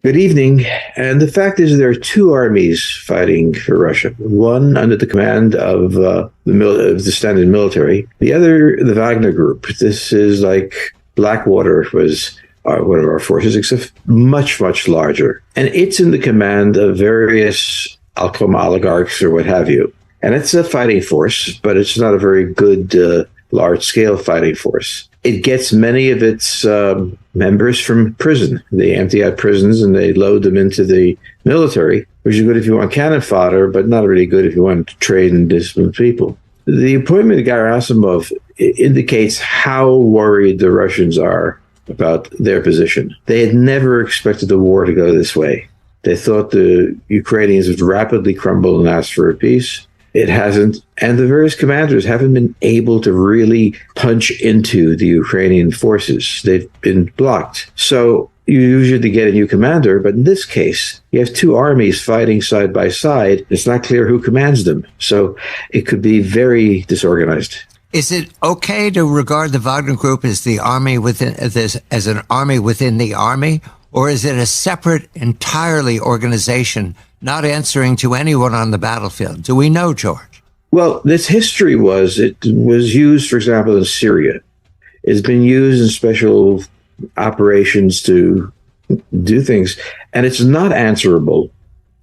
Good evening. And the fact is, there are two armies fighting for Russia. One under the command of the standard military. The other, the Wagner Group. This is like Blackwater was one of our forces, except much, much larger. And it's in the command of various oligarchs or what have you. And it's a fighting force, but it's not a very good large-scale fighting force. It gets many of its members from prison. They empty out prisons and they load them into the military, which is good if you want cannon fodder, but not really good if you want to train and discipline people. The appointment of Gerasimov indicates how worried the Russians are about their position. They had never expected the war to go this way. They thought the Ukrainians would rapidly crumble and ask for a peace. It hasn't. And the various commanders haven't been able to really punch into the Ukrainian forces. They've been blocked. So you usually get a new commander, but in this case, you have two armies fighting side by side. It's not clear who commands them. So it could be very disorganized. Is it okay to regard the Wagner Group as the army within as an army within the army, or is it a separate, entirely organization not answering to anyone on the battlefield? Do we know, George? Well, this history it was used, for example, in Syria. It's been used in special operations to do things, and it's not answerable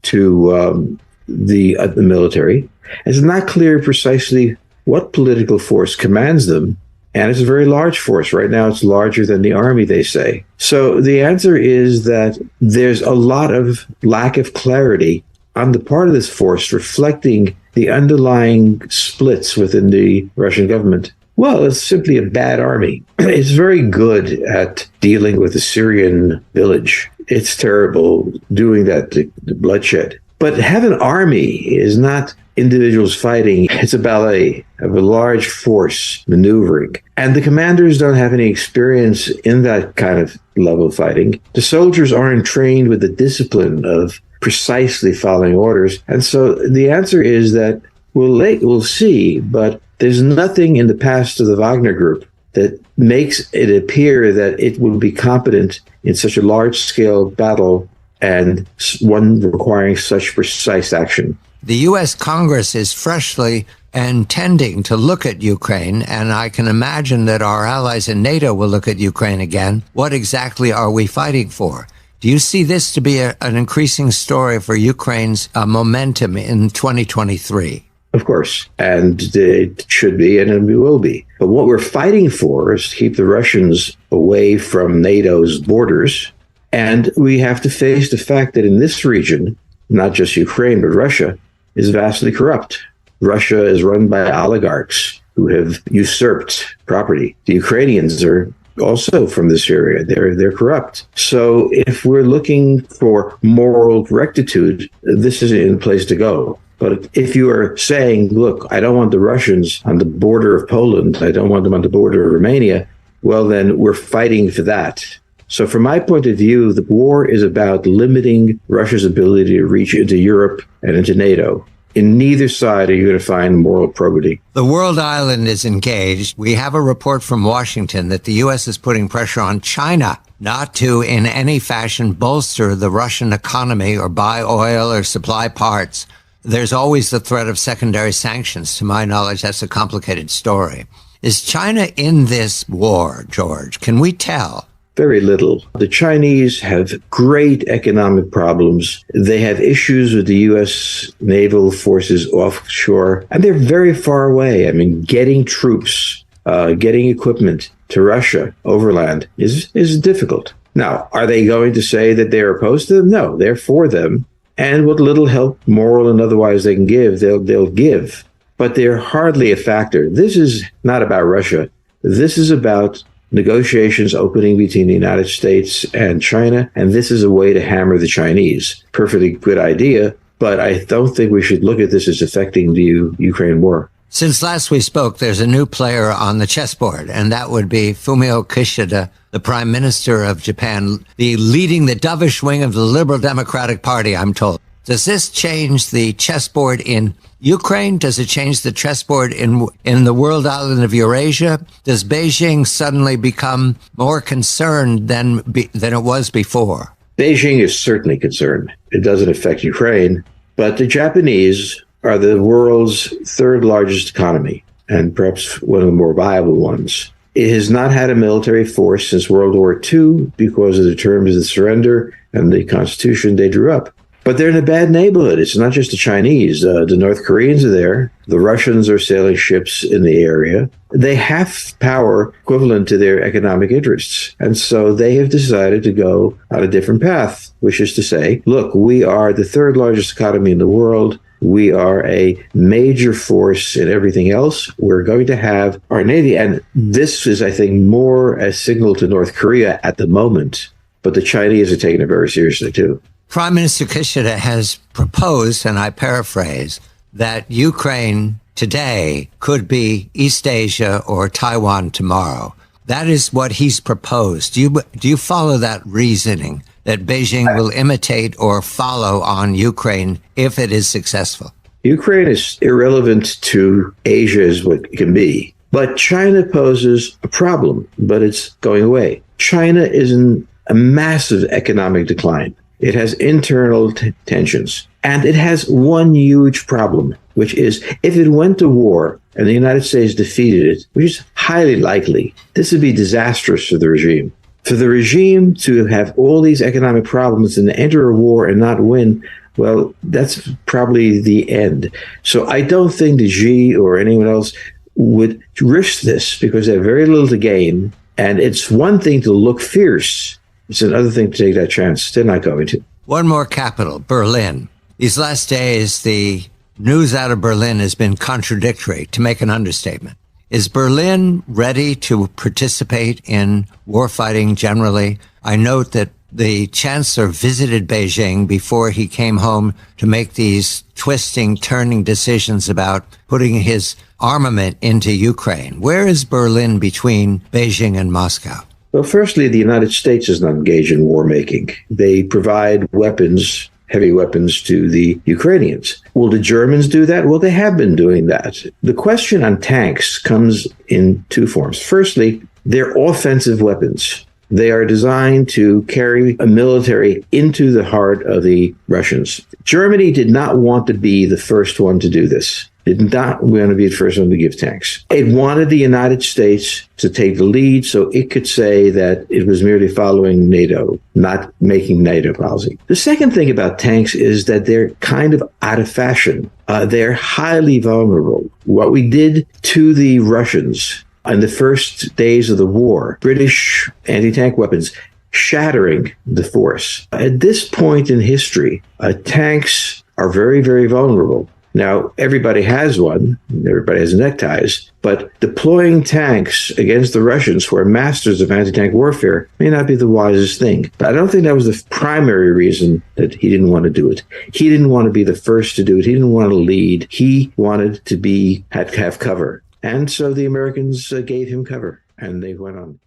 to the military. It's not clear precisely what political force commands them, and it's a very large force. Right now, it's larger than the army, they say. So the answer is that there's a lot of lack of clarity on the part of this force, reflecting the underlying splits within the Russian government. Well, it's simply a bad army. It's very good at dealing with the Syrian village. It's terrible doing that, the bloodshed. But have an army is not individuals fighting. It's a ballet of a large force maneuvering. And the commanders don't have any experience in that kind of level of fighting. The soldiers aren't trained with the discipline of precisely following orders. And so the answer is that we'll see, but there's nothing in the past of the Wagner Group that makes it appear that it would be competent in such a large-scale battle and one requiring such precise action. The U.S. Congress is freshly intending to look at Ukraine, and I can imagine that our allies in NATO will look at Ukraine again. What exactly are we fighting for? Do you see this to be an increasing story for Ukraine's momentum in 2023? Of course, and it should be, and it will be. But what we're fighting for is to keep the Russians away from NATO's borders, and we have to face the fact that in this region, not just Ukraine, but Russia, is vastly corrupt. Russia is run by oligarchs who have usurped property. The Ukrainians are also from this area. They're corrupt. So if we're looking for moral rectitude, this isn't the place to go. But if you are saying, look, I don't want the Russians on the border of Poland, I don't want them on the border of Romania, well, then we're fighting for that. So from my point of view, the war is about limiting Russia's ability to reach into Europe and into NATO. In neither side are you going to find moral probity. The world island is engaged. We have a report from Washington that the U.S. is putting pressure on China not to, in any fashion, bolster the Russian economy or buy oil or supply parts. There's always the threat of secondary sanctions. To my knowledge, that's a complicated story. Is China in this war, George? Can we tell? Very little. The Chinese have great economic problems. They have issues with the U.S. naval forces offshore, and they're very far away. I mean, getting troops, getting equipment to Russia overland is difficult. Now, are they going to say that they're opposed to them? No, they're for them. And what little help, moral and otherwise, they can give, they'll give. But they're hardly a factor. This is not about Russia. This is about negotiations opening between the United States and China, and this is a way to hammer the Chinese. Perfectly good idea, but I don't think we should look at this as affecting the Ukraine war. Since last we spoke, there's a new player on the chessboard, and that would be Fumio Kishida, the Prime Minister of Japan, leading the dovish wing of the Liberal Democratic Party, I'm told. Does this change the chessboard in Ukraine? Does it change the chessboard in the world island of Eurasia? Does Beijing suddenly become more concerned than it was before? Beijing is certainly concerned. It doesn't affect Ukraine, but the Japanese are the world's third largest economy and perhaps one of the more viable ones. It has not had a military force since World War II because of the terms of the surrender and the constitution they drew up. But they're in a bad neighborhood. It's not just the Chinese. The North Koreans are there. The Russians are sailing ships in the area. They have power equivalent to their economic interests. And so they have decided to go on a different path, which is to say, look, we are the third largest economy in the world. We are a major force in everything else. We're going to have our Navy. And this is, I think, more a signal to North Korea at the moment. But the Chinese are taking it very seriously, too. Prime Minister Kishida has proposed, and I paraphrase, that Ukraine today could be East Asia or Taiwan tomorrow. That is what he's proposed. Do you follow that reasoning, that Beijing will imitate or follow on Ukraine if it is successful? Ukraine is irrelevant to Asia as what it can be. But China poses a problem, but it's going away. China is in a massive economic decline. It has internal tensions. And it has one huge problem, which is if it went to war and the United States defeated it, which is highly likely, this would be disastrous for the regime. For the regime to have all these economic problems and enter a war and not win, well, that's probably the end. So I don't think the Xi or anyone else would risk this because they have very little to gain. And it's one thing to look fierce. It's another thing to take that chance. They're not going to. One more capital, Berlin. These last days, the news out of Berlin has been contradictory, to make an understatement. Is Berlin ready to participate in warfighting generally? I note that the chancellor visited Beijing before he came home to make these twisting, turning decisions about putting his armament into Ukraine. Where is Berlin between Beijing and Moscow? Well, firstly, the United States is not engaged in war making. They provide weapons, heavy weapons, to the Ukrainians. Will the Germans do that? Well, they have been doing that. The question on tanks comes in two forms. Firstly, they're offensive weapons. They are designed to carry a military into the heart of the Russians. Germany did not want to be the first one to do this. Did not want to be the first one to give tanks. It wanted the United States to take the lead so it could say that it was merely following NATO, not making NATO policy. The second thing about tanks is that they're kind of out of fashion. They're highly vulnerable. What we did to the Russians in the first days of the war, British anti-tank weapons, shattering the force. At this point in history, tanks are very, very vulnerable. Now, everybody has one, everybody has neckties, but deploying tanks against the Russians, who are masters of anti-tank warfare, may not be the wisest thing. But I don't think that was the primary reason that he didn't want to do it. He didn't want to be the first to do it. He didn't want to lead. He wanted to have cover. And so the Americans gave him cover, and they went on.